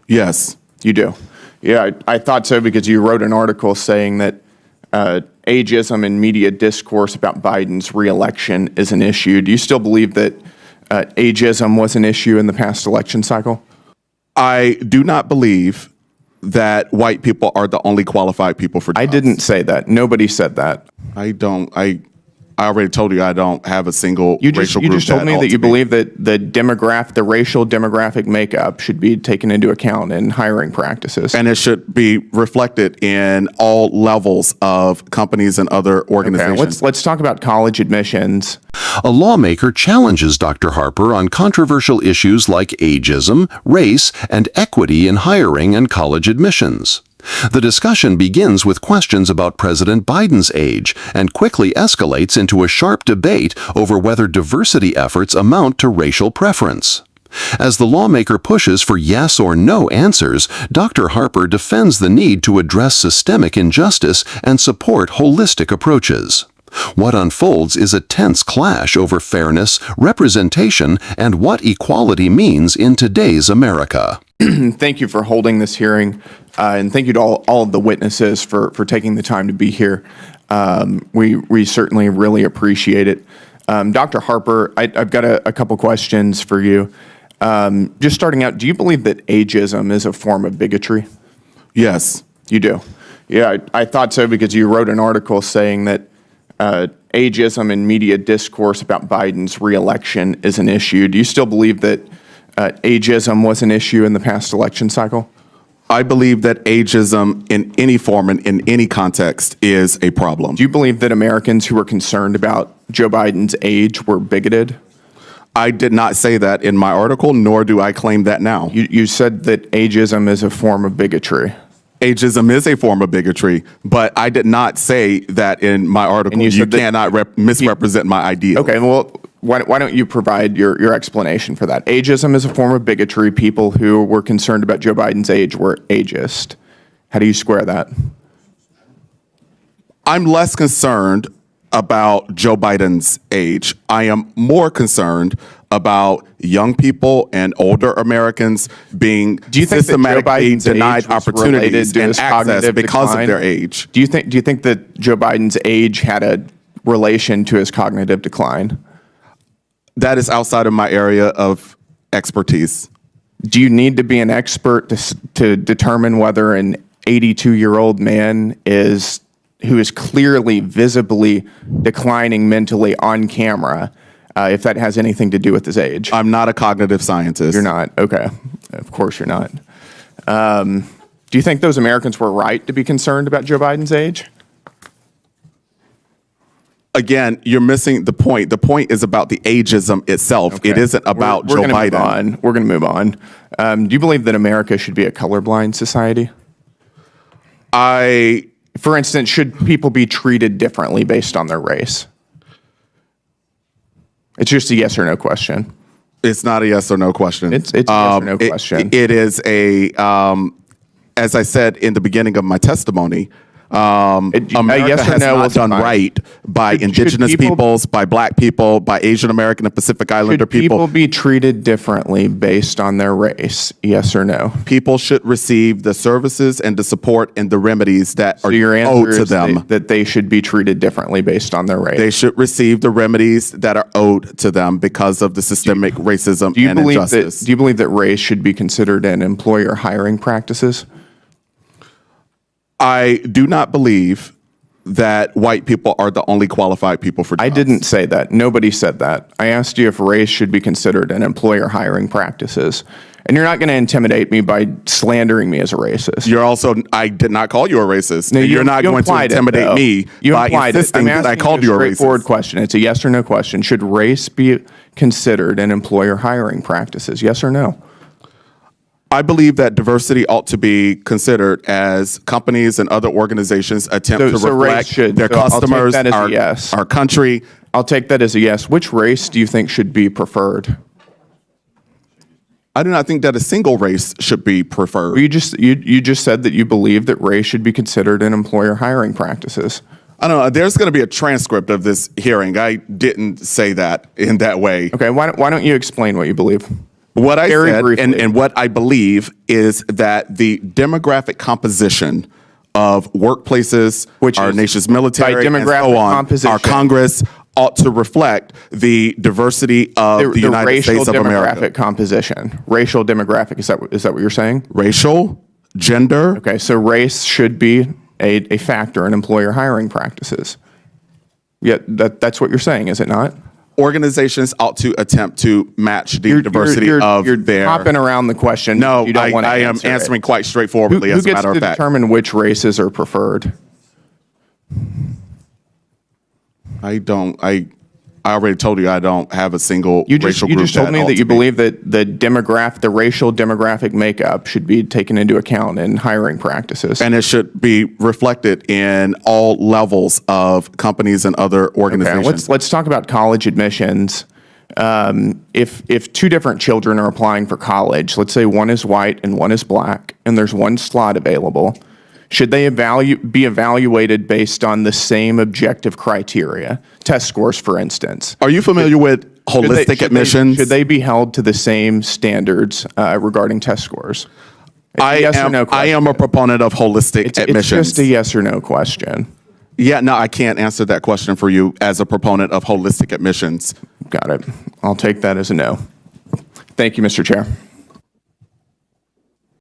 Yes. You do? Yeah, I thought so because you wrote an article saying that ageism in media discourse about Biden's reelection is an issue. Do you still believe that ageism was an issue in the past election cycle? I do not believe that white people are the only qualified people for jobs. I didn't say that. Nobody said that. I already told you I don't have a single racial group. You just told me that you believe that the racial demographic makeup should be taken into account in hiring practices. And it should be reflected in all levels of companies and other organizations. Okay, let's talk about college admissions. A lawmaker challenges Dr. Harper on controversial issues like ageism, race, and equity in hiring and college admissions. The discussion begins with questions about President Biden's age and quickly escalates into a sharp debate over whether diversity efforts amount to racial preference. As the lawmaker pushes for yes or no answers, Dr. Harper defends the need to address systemic injustice and support holistic approaches. What unfolds is a tense clash over fairness, representation, and what equality means in today's America. Thank you for holding this hearing, and thank you to all of the witnesses for taking the time to be here. We certainly really appreciate it. Dr. Harper, I've got a couple questions for you. Just starting out, do you believe that ageism is a form of bigotry? Yes. You do? Yeah, I thought so because you wrote an article saying that ageism in media discourse about Biden's reelection is an issue. Do you still believe that ageism was an issue in the past election cycle? I believe that ageism in any form and in any context is a problem. Do you believe that Americans who were concerned about Joe Biden's age were bigoted? I did not say that in my article, nor do I claim that now. You said that ageism is a form of bigotry. Ageism is a form of bigotry, but I did not say that in my article. You cannot misrepresent my ideas. Okay, well, why don't you provide your explanation for that? Ageism is a form of bigotry. People who were concerned about Joe Biden's age were ageist. How do you square that? I'm less concerned about Joe Biden's age. I am more concerned about young people and older Americans being systematically denied opportunities and access because of their age. Do you think that Joe Biden's age had a relation to his cognitive decline? That is outside of my area of expertise. Do you need to be an expert to determine whether an 82-year-old man who is clearly visibly declining mentally on camera, if that has anything to do with his age? I'm not a cognitive scientist. You're not? Okay. Of course you're not. Do you think those Americans were right to be concerned about Joe Biden's age? Again, you're missing the point. The point is about the ageism itself. Okay. It isn't about Joe Biden. We're going to move on. Do you believe that America should be a colorblind society? For instance, should people be treated differently based on their race? It's just a yes or no question. It's not a yes or no question. It's a yes or no question. It is as I said in the beginning of my testimony, America yes has not done right by indigenous peoples, by black people, by Asian American and Pacific Islander people. Should people be treated differently based on their race? Yes or no? People should receive the services and the support and the remedies that are owed to them. That they should be treated differently based on their race. They should receive the remedies that are owed to them because of the systemic racism and injustice. Do you believe that race should be considered in employer hiring practices? I do not believe that white people are the only qualified people for jobs. I didn't say that. Nobody said that. I asked you if race should be considered in employer hiring practices. And you're not going to intimidate me by slandering me as a racist. I did not call you a racist. No, you're not going to intimidate me by insisting that I called you a racist. Straightforward question. It's a yes or no question. Should race be considered in employer hiring practices? Yes or no? I believe that diversity ought to be considered as companies and other organizations attempt to reflect their customers, our country. I'll take that as a yes. Which race do you think should be preferred? I do not think that a single race should be preferred. You just said that you believe that race should be considered in employer hiring practices. I don't know. There's going to be a transcript of this hearing. I didn't say that in that way. Okay. Why don't you explain what you believe? What I Very said briefly. and what I believe is that the demographic composition of workplaces, Which our is, nation's military, by and demographic so on, composition, our Congress ought to reflect the diversity of the United racial States of demographic America. composition. Racial demographic, is that what you're saying? Racial, gender. Okay, so race should be a factor in employer hiring practices. Yeah, that's what you're saying, is it not? Organizations ought to attempt to match the diversity of you're their. hopping around the question. No, you don't want to I am answer answering it. quite straightforwardly, Who as a gets matter to of fact. determine which races are preferred? I already told you I don't have a single racial group. You just told me that you believe that the racial demographic makeup should be taken into account in hiring practices. And it should be reflected in all levels of companies and other organizations. Okay, let's talk about college admissions. If two different children are applying for college, let's say one is white and one is black, and there's one slot available, should they be evaluated based on the same objective criteria? Test scores, for instance. Are you familiar with holistic admissions? Should they be held to the same standards regarding test scores? I am a proponent of holistic admissions. It's just a yes or no question. Yeah, no, I can't answer that question for you as a proponent of holistic admissions. Got it. I'll take that as a no. Thank you, Mr. Chair.